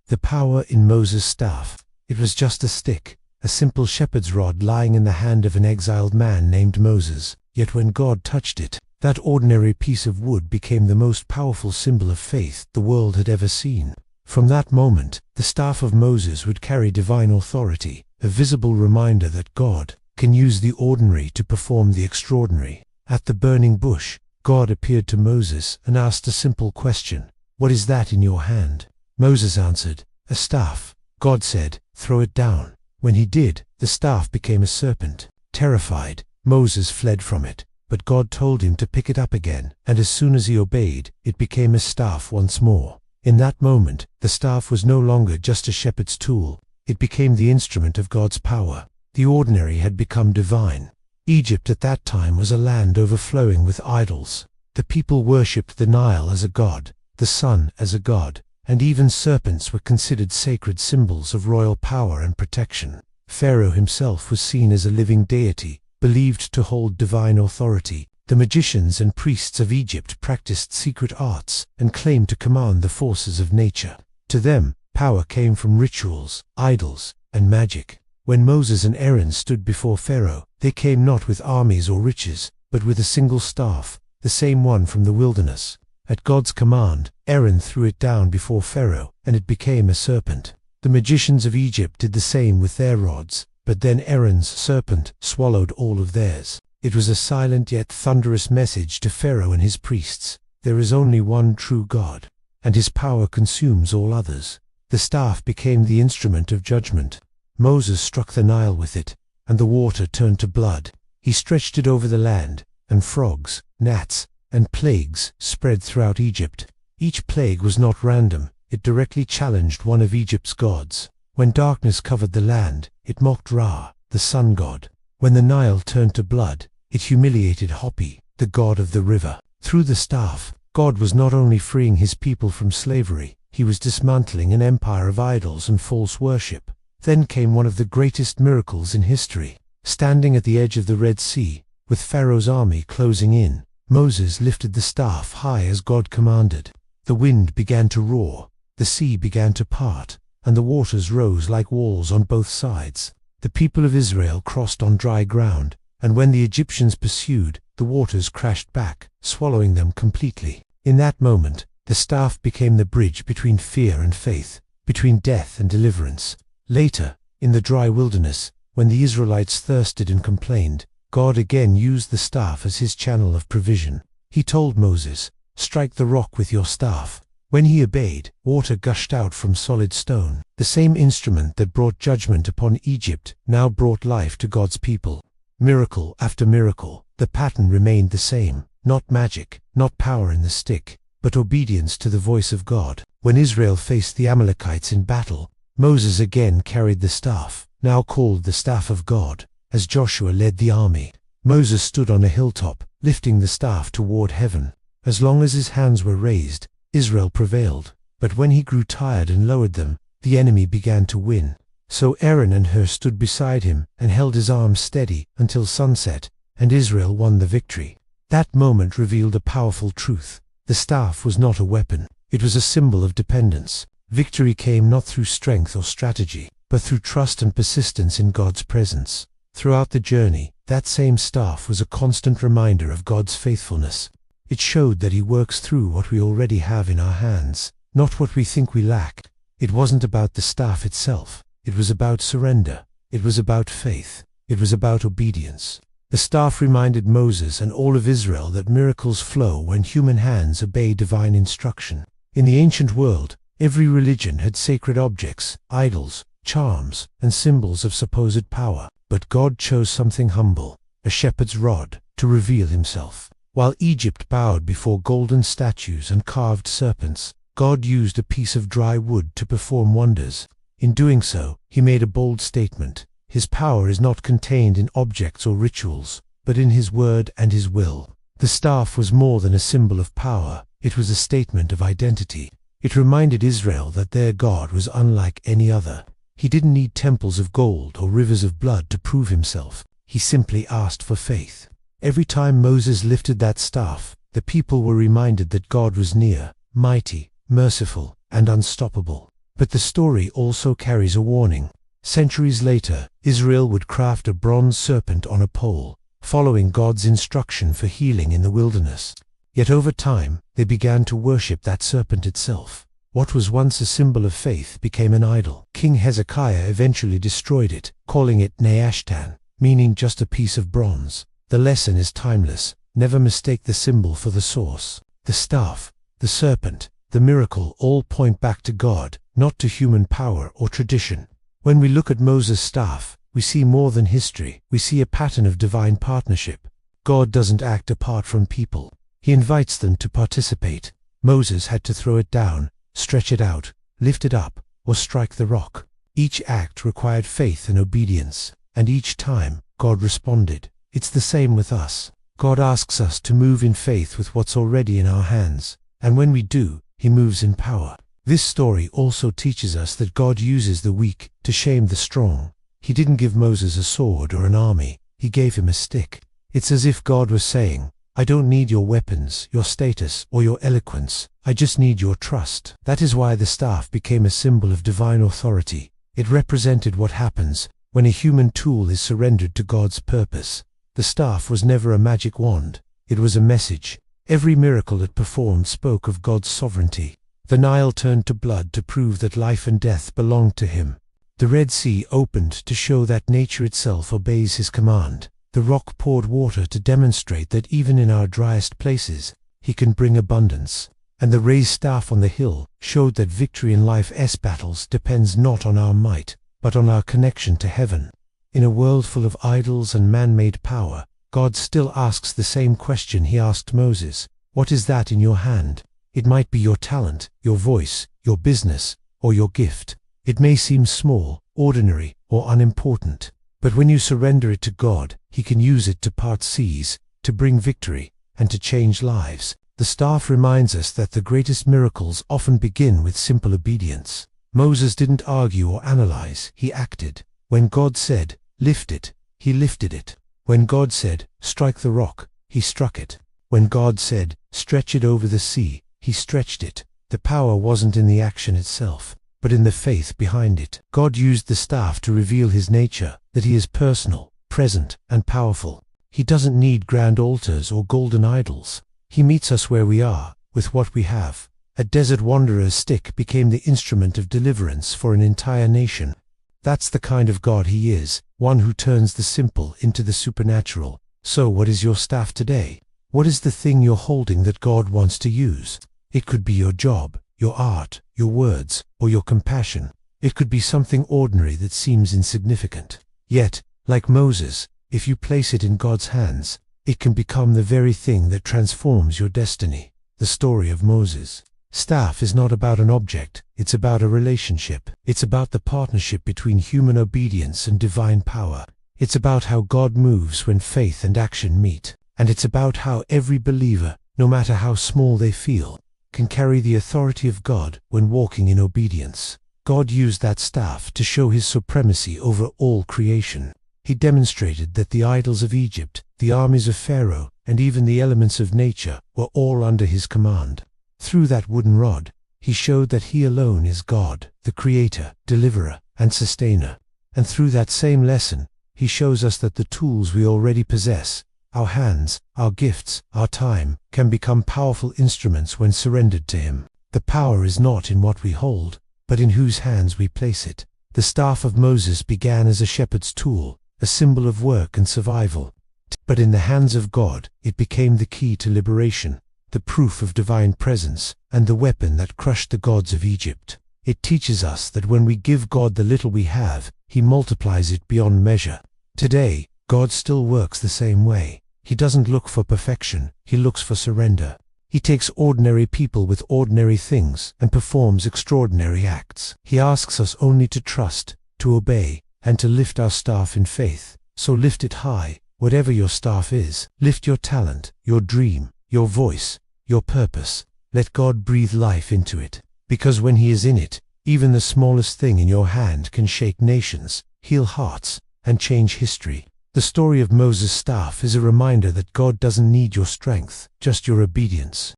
The power in Moses' staff. It was just a stick, a simple shepherd's rod lying in the hand of an exiled man named Moses. Yet when God touched it, that ordinary piece of wood became the most powerful symbol of faith the world had ever seen. From that moment, the staff of Moses would carry divine authority, a visible reminder that God can use the ordinary to perform the extraordinary. At the burning bush, God appeared to Moses and asked a simple question: "What is that in your hand?" Moses answered, "A staff." God said, "Throw it down." When he did, the staff became a serpent. Terrified, Moses fled from it, but God told him to pick it up again, and as soon as he obeyed, it became a staff once more. In that moment, the staff was no longer just a shepherd's tool. It became the instrument of God's power. The ordinary had become divine. Egypt at that time was a land overflowing with idols. The people worshipped the Nile as a god, the sun as a god, and even serpents were considered sacred symbols of royal power and protection. Pharaoh himself was seen as a living deity, believed to hold divine authority. The magicians and priests of Egypt practiced secret arts and claimed to command the forces of nature. To them, power came from rituals, idols, and magic. When Moses and Aaron stood before Pharaoh, they came not with armies or riches, but with a single staff, the same one from the wilderness. At God's command, Aaron threw it down before Pharaoh, and it became a serpent. The magicians of Egypt did the same with their rods, but then Aaron's serpent swallowed all of theirs. It was a silent yet thunderous message to Pharaoh and his priests: there is only one true God, and his power consumes all others. The staff became the instrument of judgment. Moses struck the Nile with it, and the water turned to blood. He stretched it over the land, and frogs, gnats, and plagues spread throughout Egypt. Each plague was not random, it directly challenged one of Egypt's gods. When darkness covered the land, it mocked Ra, the sun god. When the Nile turned to blood, it humiliated Hapi, the god of the river. Through the staff, God was not only freeing his people from slavery, he was dismantling an empire of idols and false worship. Then came one of the greatest miracles in history. Standing at the edge of the Red Sea, with Pharaoh's army closing in, Moses lifted the staff high as God commanded. The wind began to roar, the sea began to part, and the waters rose like walls on both sides. The people of Israel crossed on dry ground, and when the Egyptians pursued, the waters crashed back, swallowing them completely. In that moment, the staff became the bridge between fear and faith, between death and deliverance. Later, in the dry wilderness, when the Israelites thirsted and complained, God again used the staff as his channel of provision. He told Moses, "Strike the rock with your staff." When he obeyed, water gushed out from solid stone. The same instrument that brought judgment upon Egypt now brought life to God's people. Miracle after miracle, the pattern remained the same: not magic, not power in the stick, but obedience to the voice of God. When Israel faced the Amalekites in battle, Moses again carried the staff, now called the staff of God, as Joshua led the army. Moses stood on a hilltop, lifting the staff toward heaven. As long as his hands were raised, Israel prevailed, but when he grew tired and lowered them, the enemy began to win. So Aaron and Hur stood beside him and held his arms steady until sunset, and Israel won the victory. That moment revealed a powerful truth. The staff was not a weapon, it was a symbol of dependence. Victory came not through strength or strategy, but through trust and persistence in God's presence. Throughout the journey, that same staff was a constant reminder of God's faithfulness. It showed that he works through what we already have in our hands, not what we think we lack. It wasn't about the staff itself. It was about surrender. It was about faith. It was about obedience. The staff reminded Moses and all of Israel that miracles flow when human hands obey divine instruction. In the ancient world, every religion had sacred objects, idols, charms, and symbols of supposed power. But God chose something humble, a shepherd's rod, to reveal himself. While Egypt bowed before golden statues and carved serpents, God used a piece of dry wood to perform wonders. In doing so, he made a bold statement: his power is not contained in objects or rituals, but in his word and his will. The staff was more than a symbol of power, it was a statement of identity. It reminded Israel that their God was unlike any other. He didn't need temples of gold or rivers of blood to prove himself. He simply asked for faith. Every time Moses lifted that staff, the people were reminded that God was near, mighty, merciful, and unstoppable. But the story also carries a warning. Centuries later, Israel would craft a bronze serpent on a pole, following God's instruction for healing in the wilderness. Yet over time, they began to worship that serpent itself. What was once a symbol of faith became an idol. King Hezekiah eventually destroyed it, calling it Neashtan, meaning just a piece of bronze. The lesson is timeless. Never mistake the symbol for the source. The staff, the serpent, the miracle all point back to God, not to human power or tradition. When we look at Moses' staff, we see more than history. We see a pattern of divine partnership. God doesn't act apart from people. He invites them to participate. Moses had to throw it down, stretch it out, lift it up, or strike the rock. Each act required faith and obedience, and each time, God responded. It's the same with us. God asks us to move in faith with what's already in our hands, and when we do, He moves in power. This story also teaches us that God uses the weak to shame the strong. He didn't give Moses a sword or an army. He gave him a stick. It's as if God was saying, I don't need your weapons, your status, or your eloquence. I just need your trust. That is why the staff became a symbol of divine authority. It represented what happens when a human tool is surrendered to God's purpose. The staff was never a magic wand. It was a message. Every miracle it performed spoke of God's sovereignty. The Nile turned to blood to prove that life and death belonged to Him. The Red Sea opened to show that nature itself obeys His command. The rock poured water to demonstrate that even in our driest places, He can bring abundance. And the raised staff on the hill showed that victory in life's battles depends not on our might, but on our connection to heaven. In a world full of idols and man-made power, God still asks the same question He asked Moses. What is that in your hand? It might be your talent, your voice, your business, or your gift. It may seem small, ordinary, or unimportant. But when you surrender it to God, He can use it to part seas, to bring victory, and to change lives. The staff reminds us that the greatest miracles often begin with simple obedience. Moses didn't argue or analyze, he acted. When God said, lift it, he lifted it. When God said, strike the rock, he struck it. When God said, stretch it over the sea, he stretched it. The power wasn't in the action itself, but in the faith behind it. God used the staff to reveal His nature, that He is personal, present, and powerful. He doesn't need grand altars or golden idols. He meets us where we are, with what we have. A desert wanderer's stick became the instrument of deliverance for an entire nation. That's the kind of God He is, one who turns the simple into the supernatural. So what is your staff today? What is the thing you're holding that God wants to use? It could be your job, your art, your words, or your compassion. It could be something ordinary that seems insignificant. Yet, like Moses, if you place it in God's hands, it can become the very thing that transforms your destiny. The story of Moses' staff is not about an object, it's about a relationship. It's about the partnership between human obedience and divine power. It's about how God moves when faith and action meet. And it's about how every believer, no matter how small they feel, can carry the authority of God when walking in obedience. God used that staff to show His supremacy over all creation. He demonstrated that the idols of Egypt, the armies of Pharaoh, and even the elements of nature were all under His command. Through that wooden rod, He showed that He alone is God, the Creator, Deliverer, and Sustainer. And through that same lesson, He shows us that the tools we already possess, our hands, our gifts, our time, can become powerful instruments when surrendered to Him. The power is not in what we hold, but in whose hands we place it. The staff of Moses began as a shepherd's tool, a symbol of work and survival. But in the hands of God, it became the key to liberation, the proof of divine presence, and the weapon that crushed the gods of Egypt. It teaches us that when we give God the little we have, He multiplies it beyond measure. Today, God still works the same way. He doesn't look for perfection, He looks for surrender. He takes ordinary people with ordinary things and performs extraordinary acts. He asks us only to trust, to obey, and to lift our staff in faith. So lift it high, whatever your staff is. Lift your talent, your dream, your voice, your purpose. Let God breathe life into it. Because when He is in it, even the smallest thing in your hand can shake nations, heal hearts, and change history. The story of Moses' staff is a reminder that God doesn't need your strength, just your obedience.